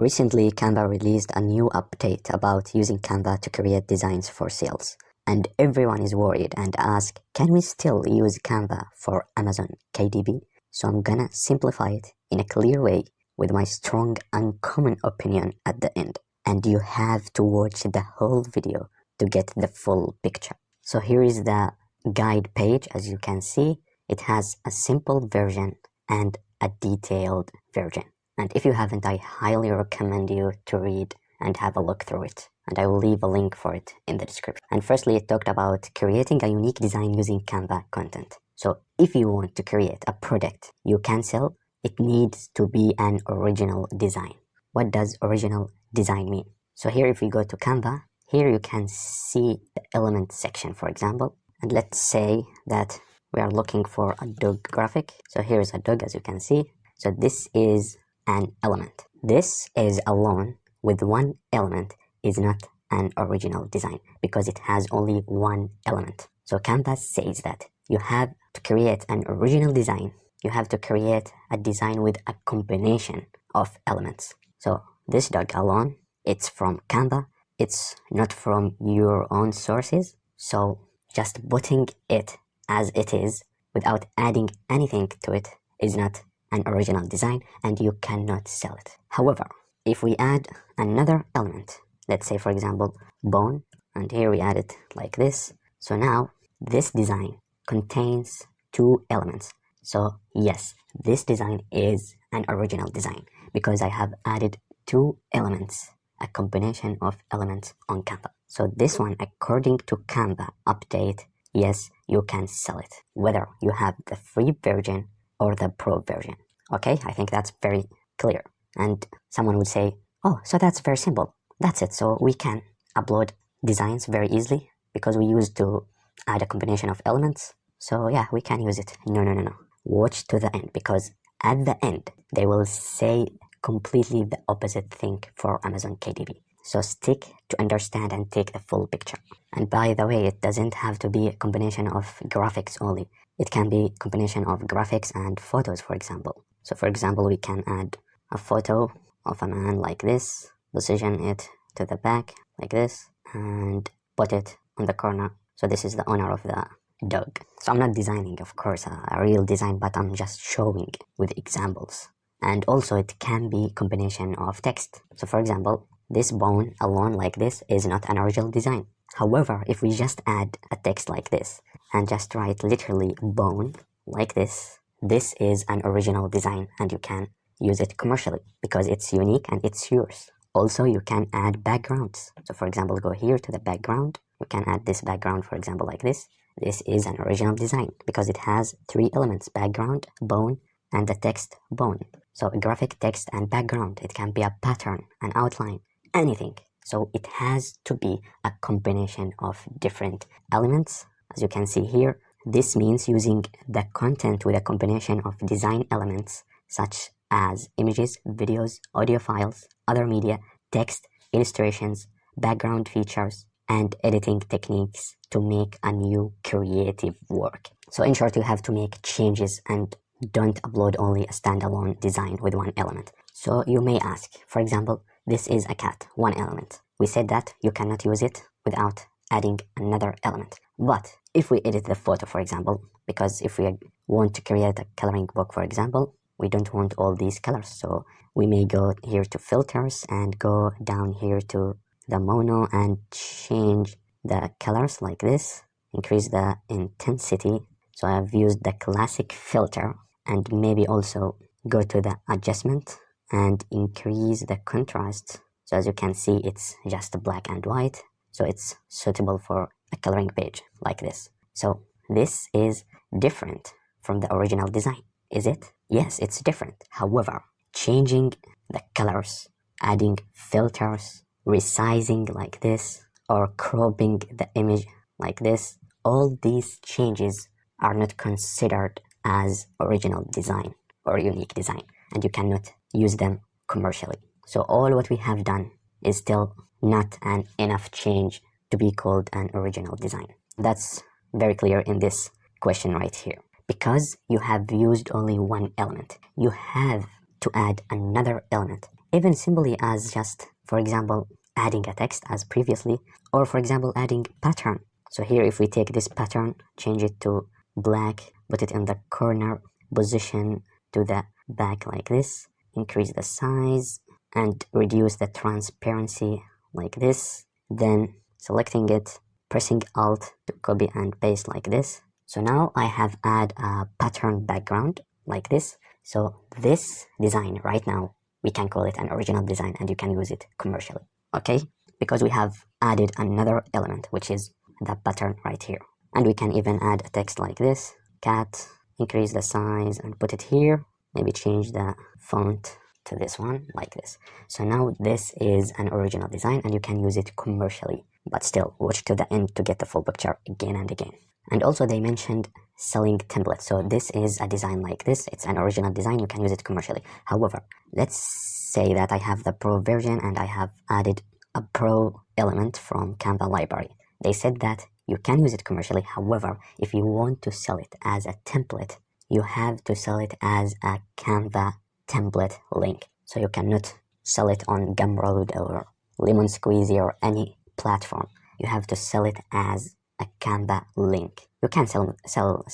Recently, Canva released a new update about using Canva to create designs for sales. And everyone is worried and ask, can we still use Canva for Amazon KDP? So I'm gonna simplify it in a clear way with my strong uncommon opinion at the end. And you have to watch the whole video to get the full picture. So here is the guide page. As you can see, it has a simple version and a detailed version. And if you haven't, I highly recommend you to read and have a look through it. And I will leave a link for it in the description. And firstly, it talked about creating a unique design using Canva content. So if you want to create a product you can sell, it needs to be an original design. What does original design mean? So here, if we go to Canva, here you can see the element section, for example. And let's say that we are looking for a dog graphic. So here is a dog, as you can see. So this is an element. This is alone with one element is not an original design because it has only one element. So Canva says that you have to create an original design. You have to create a design with a combination of elements. So this dog alone, it's from Canva. It's not from your own sources. So just putting it as it is without adding anything to it is not an original design, and you cannot sell it. However, if we add another element, let's say for example bone, and here we add it like this, so now this design contains two elements. So yes, this design is an original design because I have added two elements, a combination of elements on Canva. So this one, according to Canva update, yes, you can sell it, whether you have the free version or the pro version. Okay, I think that's very clear. And someone would say, oh, so that's very simple. That's it. So we can upload designs very easily because we used to add a combination of elements. So yeah, we can use it. No. Watch to the end, because at the end, they will say completely the opposite thing for Amazon KDP. So stick to understand and take the full picture. And by the way, it doesn't have to be a combination of graphics only. It can be a combination of graphics and photos, for example. So for example, we can add a photo of a man like this, position it to the back like this, and put it on the corner. So this is the owner of the dog. So I'm not designing, of course, a real design, but I'm just showing with examples. And also it can be a combination of text. So for example, this bone alone like this is not an original design. However, if we just add a text like this and just write literally bone like this is an original design, and you can use it commercially because it's unique and it's yours. Also, you can add backgrounds. So for example, go here to the background. You can add this background, for example, like this. This is an original design because it has three elements: background, bone, and the text bone. So graphic, text, and background. It can be a pattern, an outline, anything. So it has to be a combination of different elements. As you can see here, this means using the content with a combination of design elements such as images, videos, audio files, other media, text, illustrations, background features, and editing techniques to make a new creative work. So in short, you have to make changes and don't upload only a standalone design with one element. So you may ask, for example, this is a cat, one element. We said that you cannot use it without adding another element. But if we edit the photo, for example, because if we want to create a coloring book, for example, we don't want all these colors. So we may go here to filters and go down here to the mono and change the colors like this, increase the intensity. So I've used the classic filter, and maybe also go to the adjustment and increase the contrast. So as you can see, it's just black and white. So it's suitable for a coloring page like this. So this is different from the original design. Is it? Yes, it's different. However, changing the colors, adding filters, resizing like this, or cropping the image like this, all these changes are not considered as original design or unique design, and you cannot use them commercially. So all what we have done is still not an enough change to be called an original design. That's very clear in this question right here. Because you have used only one element, you have to add another element even simply as just, for example, adding a text as previously, or for example, adding pattern. So here, if we take this pattern, change it to black, put it in the corner position to the back like this, increase the size and reduce the transparency like this, then selecting it, pressing Alt to copy and paste like this. So now I have add a pattern background like this. So this design right now, we can call it an original design and you can use it commercially, okay? Because we have added another element, which is the pattern right here. And we can even add a text like this, cat, increase the size and put it here, maybe change the font to this one like this. So now this is an original design and you can use it commercially, but still watch to the end to get the full picture again and again. And also they mentioned selling templates. So this is a design like this, it's an original design, you can use it commercially. However, let's say that I have the pro version and I have added a pro element from Canva library. They said that you can use it commercially. However, if you want to sell it as a template, you have to sell it as a Canva template link. So you cannot sell it on Gumroad or Lemon Squeezy or any platform. You have to sell it as a Canva link. You can sell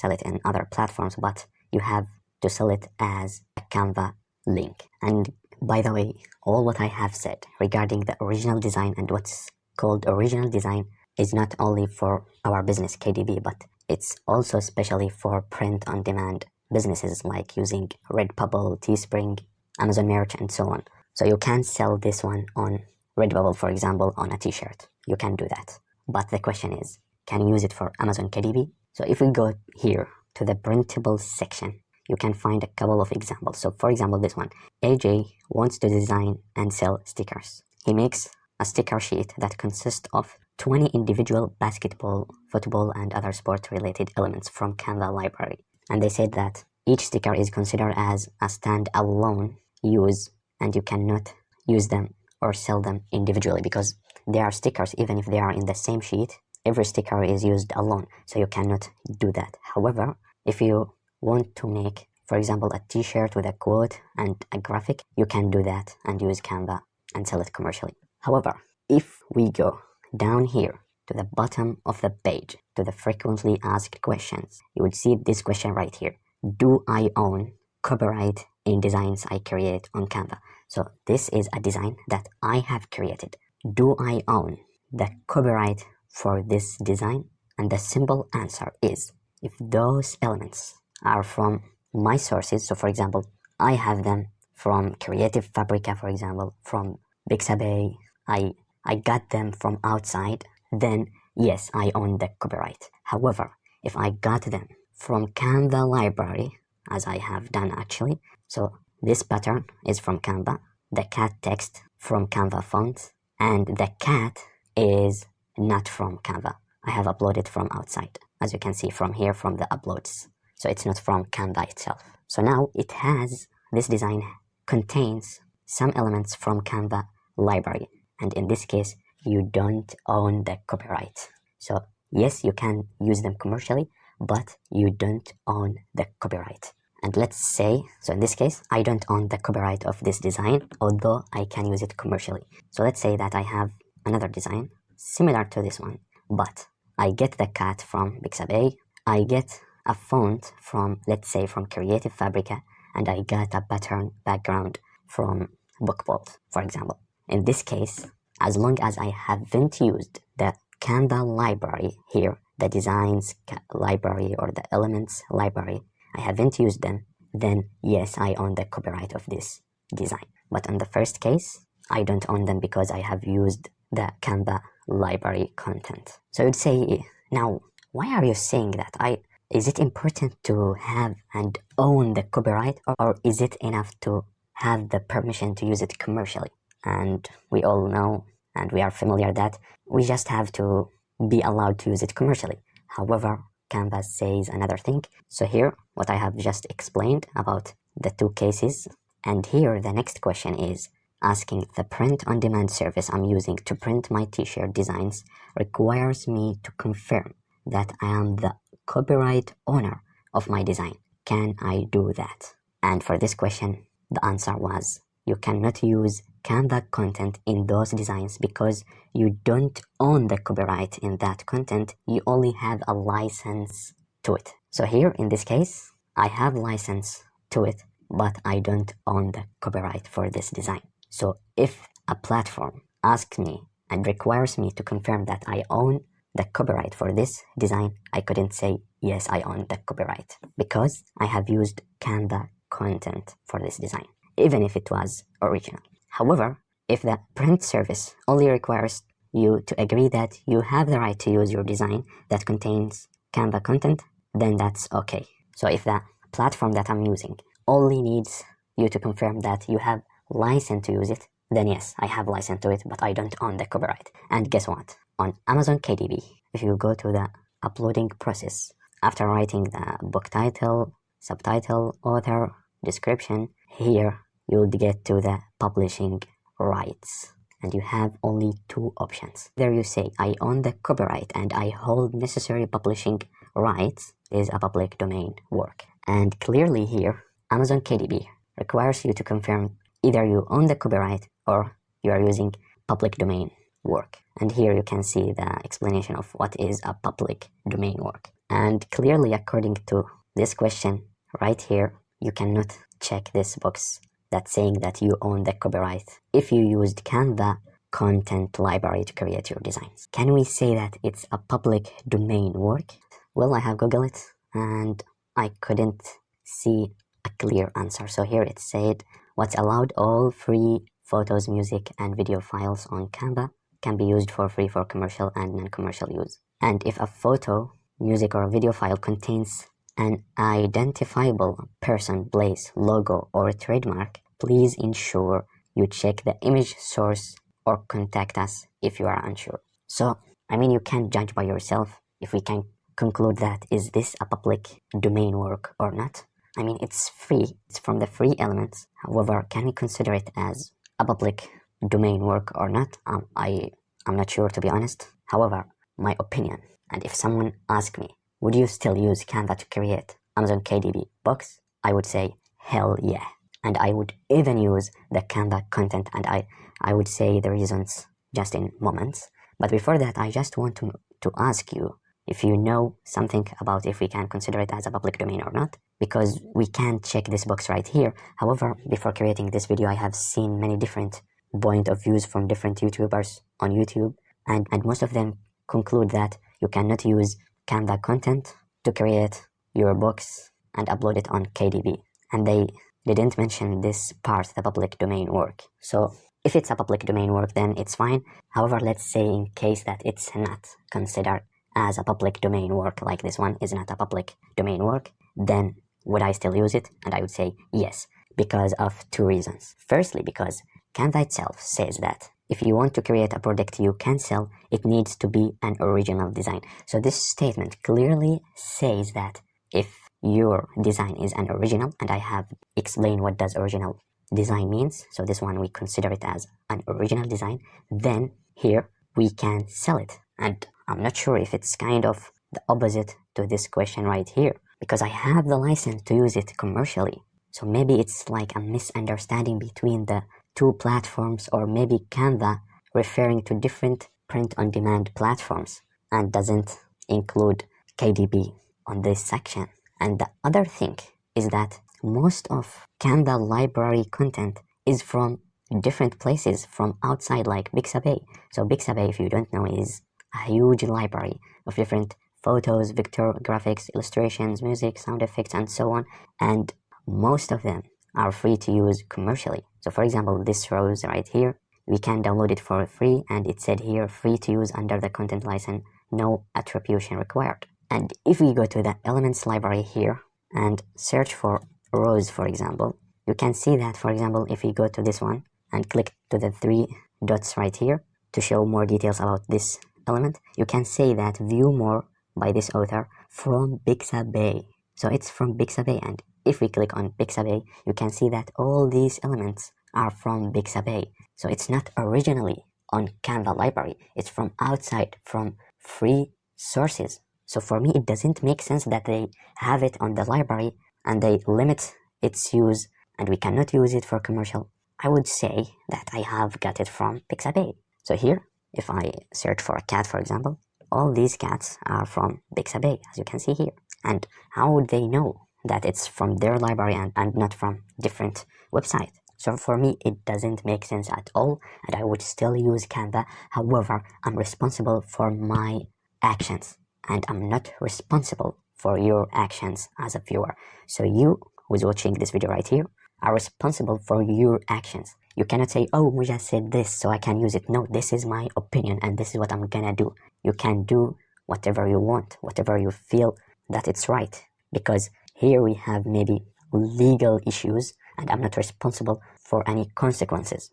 it in other platforms, but you have to sell it as a Canva link. And by the way, all what I have said regarding the original design and what's called original design is not only for our business KDP, but it's also especially for print-on-demand businesses like using Redbubble, Teespring, Amazon Merch, and so on. So you can sell this one on Redbubble, for example, on a t-shirt. You can do that. But the question is, can you use it for Amazon KDP? So if we go here to the printable section, you can find a couple of examples. So for example, this one, AJ wants to design and sell stickers. He makes a sticker sheet that consists of 20 individual basketball, football, and other sport-related elements from Canva library. And they said that each sticker is considered as a stand-alone use and you cannot use them or sell them individually because they are stickers. Even if they are in the same sheet, every sticker is used alone, so you cannot do that. However, if you want to make, for example, a t-shirt with a quote and a graphic, you can do that and use Canva and sell it commercially. However, if we go down here to the bottom of the page to the frequently asked questions, you would see this question right here. Do I own copyright in designs I create on Canva? So this is a design that I have created. Do I own the copyright for this design? And the simple answer is, if those elements are from my sources, so for example, I have them from Creative Fabrica, for example, from Pixabay, I got them from outside, then yes, I own the copyright. However, if I got them from Canva library, as I have done actually, so this pattern is from Canva, the cat text from Canva font, and the cat is not from Canva. I have uploaded from outside, as you can see from here from the uploads. So it's not from Canva itself. So now it has, this design contains some elements from Canva library. And in this case, you don't own the copyright. So yes, you can use them commercially, but you don't own the copyright. And let's say, so in this case, I don't own the copyright of this design, although I can use it commercially. So let's say that I have another design similar to this one, but I get the cat from Pixabay, I get a font from, let's say, from Creative Fabrica, and I got a pattern background from Bookbolt, for example. In this case, as long as I haven't used the Canva library here, the designs library or the elements library, I haven't used them, then yes, I own the copyright of this design. But in the first case, I don't own them because I have used the Canva library content. So you'd say, now, why are you saying that? Is it important to have and own the copyright, or is it enough to have the permission to use it commercially? And we all know, and we are familiar that we just have to be allowed to use it commercially. However, Canva says another thing. So here, what I have just explained about the two cases. And here, the next question is asking, the print-on-demand service I'm using to print my t-shirt designs requires me to confirm that I am the copyright owner of my design. Can I do that? And for this question, the answer was you cannot use Canva content in those designs because you don't own the copyright in that content. You only have a license to it. So here in this case, I have license to it, but I don't own the copyright for this design. So if a platform asks me and requires me to confirm that I own the copyright for this design, I couldn't say yes, I own the copyright because I have used Canva content for this design, even if it was original. However, if the print service only requires you to agree that you have the right to use your design that contains Canva content, then that's okay. So if the platform that I'm using only needs you to confirm that you have license to use it, then yes, I have license to it, but I don't own the copyright. And guess what? On Amazon KDP, if you go to the uploading process, after writing the book title, subtitle, author, description, here you'll get to the publishing rights. And you have only two options. There you say, I own the copyright and I hold necessary publishing rights is a public domain work. And clearly here, Amazon KDP requires you to confirm either you own the copyright or you are using public domain work. And here you can see the explanation of what is a public domain work. And clearly, according to this question right here, you cannot check this box that's saying that you own the copyright if you used Canva content library to create your designs. Can we say that it's a public domain work? Well, I have Googled it and I couldn't see a clear answer. So here it said, what's allowed, all free photos, music, and video files on Canva can be used for free for commercial and non-commercial use. And if a photo, music, or video file contains an identifiable person, place, logo, or trademark, please ensure you check the image source or contact us if you are unsure. So, I mean, you can judge by yourself if we can conclude that is this a public domain work or not. I mean, it's free, it's from the free elements. However, can we consider it as a public domain work or not? I'm not sure, to be honest. However, my opinion, and if someone asked me, would you still use Canva to create Amazon KDP books? I would say, hell yeah. And I would even use the Canva content, and I would say the reasons just in moments. But before that, I just want to ask you if you know something about if we can consider it as a public domain or not, because we can check this box right here. However, before creating this video, I have seen many different point of views from different YouTubers on YouTube, and most of them conclude that you cannot use Canva content to create your books and upload it on KDP. And they didn't mention this part, the public domain work. So if it's a public domain work, then it's fine. However, let's say in case that it's not considered as a public domain work, like this one is not a public domain work, then would I still use it? And I would say yes, because of two reasons. Firstly, because Canva itself says that if you want to create a product you can sell, it needs to be an original design. So this statement clearly says that if your design is an original, and I have explained what does original design means, so this one we consider it as an original design, then here we can sell it. And I'm not sure if it's kind of the opposite to this question right here, because I have the license to use it commercially. So maybe it's like a misunderstanding between the two platforms, or maybe Canva referring to different print-on-demand platforms and doesn't include KDP on this section. And the other thing is that most of Canva library content is from different places from outside, like Pixabay. So Pixabay, if you don't know, is a huge library of different photos, vector graphics, illustrations, music, sound effects, and so on. And most of them are free to use commercially. So for example, this rose right here, we can download it for free, and it said here free to use under the content license, no attribution required. And if we go to the elements library here and search for rose, for example, you can see that, for example, if we go to this one and click to the three dots right here to show more details about this element, you can say that view more by this author from Pixabay. So it's from Pixabay, and if we click on Pixabay, you can see that all these elements are from Pixabay. So it's not originally on Canva library, it's from outside, from free sources. So for me, it doesn't make sense that they have it on the library and they limit its use and we cannot use it for commercial. I would say that I have got it from Pixabay. So here, if I search for a cat, for example, all these cats are from Pixabay, as you can see here. And how would they know that it's from their library and not from different website? So for me, it doesn't make sense at all, and I would still use Canva. However, I'm responsible for my actions, and I'm not responsible for your actions as a viewer. So you, who's watching this video right here, are responsible for your actions. You cannot say, oh, Muja said this, so I can use it. No, this is my opinion, and this is what I'm gonna do. You can do whatever you want, whatever you feel that it's right. Because here we have maybe legal issues, and I'm not responsible for any consequences.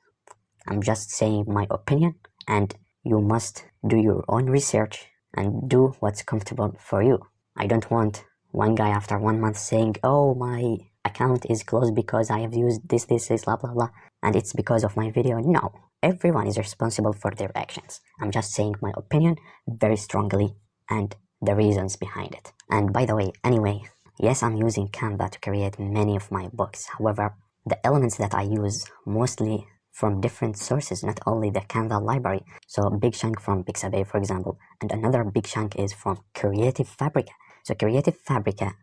I'm just saying my opinion, and you must do your own research and do what's comfortable for you. I don't want one guy after 1 month saying, oh, my account is closed because I have used this, blah, blah, blah, and it's because of my video. No, everyone is responsible for their actions. I'm just saying my opinion very strongly and the reasons behind it. And by the way, anyway, yes, I'm using Canva to create many of my books. However, the elements that I use mostly from different sources, not only the Canva library. So a big chunk from Pixabay, for example, and another big chunk is from Creative Fabrica. So Creative Fabrica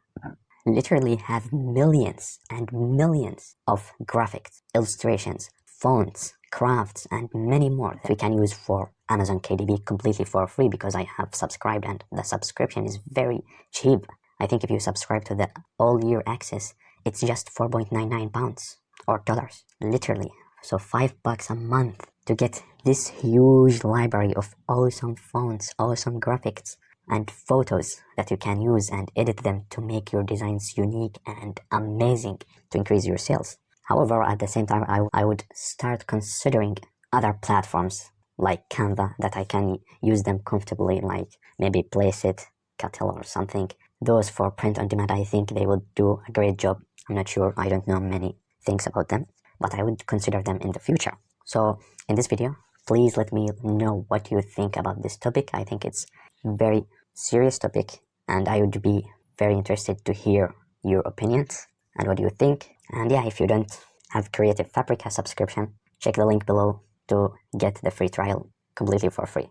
literally have millions and millions of graphics, illustrations, fonts, crafts, and many more that we can use for Amazon KDP completely for free because I have subscribed and the subscription is very cheap. I think if you subscribe to the all-year access, it's just 4.99 pounds or dollars, literally. So $5 a month to get this huge library of awesome fonts, awesome graphics, and photos that you can use and edit them to make your designs unique and amazing to increase your sales. However, at the same time, I would start considering other platforms like Canva that I can use them comfortably, like maybe Placeit, Cattell or something. Those for print on demand, I think they would do a great job. I'm not sure, I don't know many things about them, but I would consider them in the future. So in this video, please let me know what you think about this topic. I think it's very serious topic and I would be very interested to hear your opinions and what you think. And yeah, if you don't have Creative Fabrica subscription, check the link below to get the free trial completely for free.